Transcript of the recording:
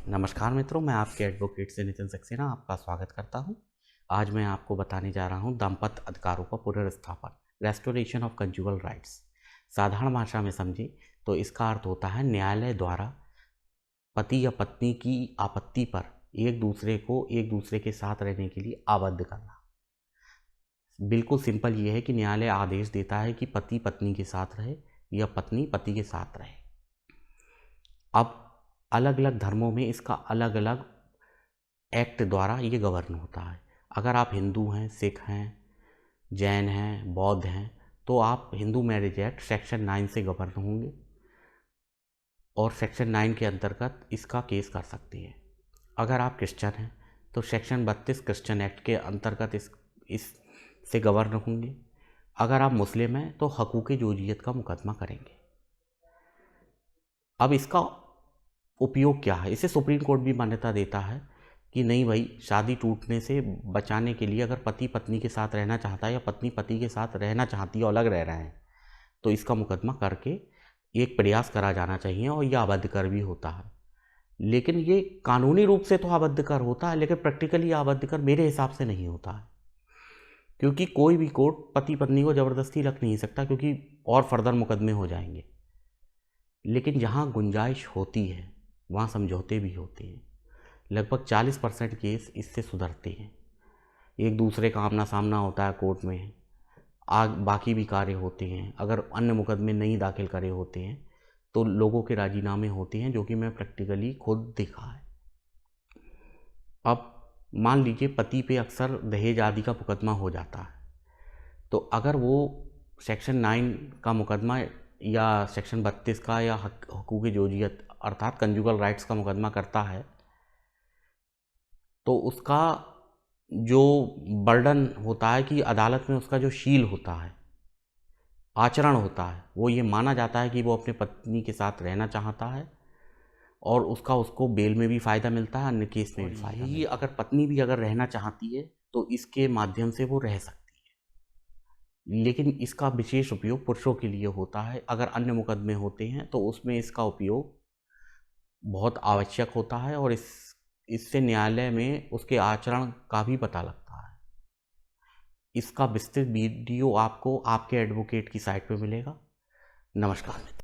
नमस्कार मित्रों, मैं आपके एडवोकेट से नितिन सक्सेना आपका स्वागत करता हूं। आज मैं आपको बताने जा रहा हूं दाम्पत्य अधिकारों का पुनर्स्थापन, रेस्टोरेशन ऑफ कंजुगल राइट्स। साधारण भाषा में समझे तो इसका अर्थ होता है न्यायालय द्वारा पति या पत्नी की आपत्ति पर एक दूसरे को एक दूसरे के साथ रहने के लिए आबद्ध करना। बिल्कुल सिंपल ये है कि न्यायालय आदेश देता है कि पति पत्नी के साथ रहे या पत्नी पति के साथ रहे। अब अलग अलग धर्मों में इसका अलग अलग एक्ट द्वारा ये गवर्न होता है। अगर आप हिंदू हैं, सिख हैं, जैन हैं, बौद्ध हैं, तो आप हिंदू मैरिज एक्ट सेक्शन 9 से गवर्न होंगे और सेक्शन 9 के अंतर्गत इसका केस कर सकते हैं। अगर आप क्रिश्चियन हैं तो सेक्शन 32 क्रिश्चियन एक्ट के अंतर्गत इस से गवर्न होंगे। अगर आप मुस्लिम हैं तो हकूक़ जोजियत का मुकदमा करेंगे। अब इसका उपयोग क्या है? इसे सुप्रीम कोर्ट भी मान्यता देता है कि नहीं भाई, शादी टूटने से बचाने के लिए अगर पति पत्नी के साथ रहना चाहता है या पत्नी पति के साथ रहना चाहती है और अलग रह रहे हैं तो इसका मुकदमा करके एक प्रयास करा जाना चाहिए और यह अवैध कर भी होता है। लेकिन ये कानूनी रूप से तो अवैध कर होता है, लेकिन प्रैक्टिकली अवैध कर मेरे हिसाब से नहीं होता है, क्योंकि कोई भी कोर्ट पति पत्नी को ज़बरदस्ती रख नहीं सकता, क्योंकि और फर्दर मुकदमे हो जाएंगे। लेकिन जहाँ गुंजाइश होती है वहाँ समझौते भी होते हैं। लगभग 40% केस इससे सुधरते हैं। एक दूसरे का आमना सामना होता है कोर्ट में, बाकी भी कार्य होते हैं। अगर अन्य मुकदमे नहीं दाखिल करे होते हैं तो लोगों के राजीनामे होते हैं, जो कि मैं प्रैक्टिकली खुद देखा है। अब मान लीजिए पति पे अक्सर दहेज आदि का मुकदमा हो जाता है, तो अगर वो सेक्शन 9 का मुकदमा या सेक्शन 32 का या हकूक़ जोजियत अर्थात कंजुगल राइट्स का मुकदमा करता है तो उसका जो बर्डन होता है कि अदालत में उसका जो शील होता है, आचरण होता है, वो ये माना जाता है कि वो अपने पत्नी के साथ रहना चाहता है और उसको बेल में भी फ़ायदा मिलता है, अन्य केस में भी फ़ायदा मिलता है। अगर पत्नी भी अगर रहना चाहती है तो इसके माध्यम से वो रह सकती है, लेकिन इसका विशेष उपयोग पुरुषों के लिए होता है। अगर अन्य मुकदमे होते हैं तो उसमें इसका उपयोग बहुत आवश्यक होता है और इससे न्यायालय में उसके आचरण का भी पता लगता है। इसका विस्तृत वीडियो आपको आपके एडवोकेट की साइट पे मिलेगा। नमस्कार।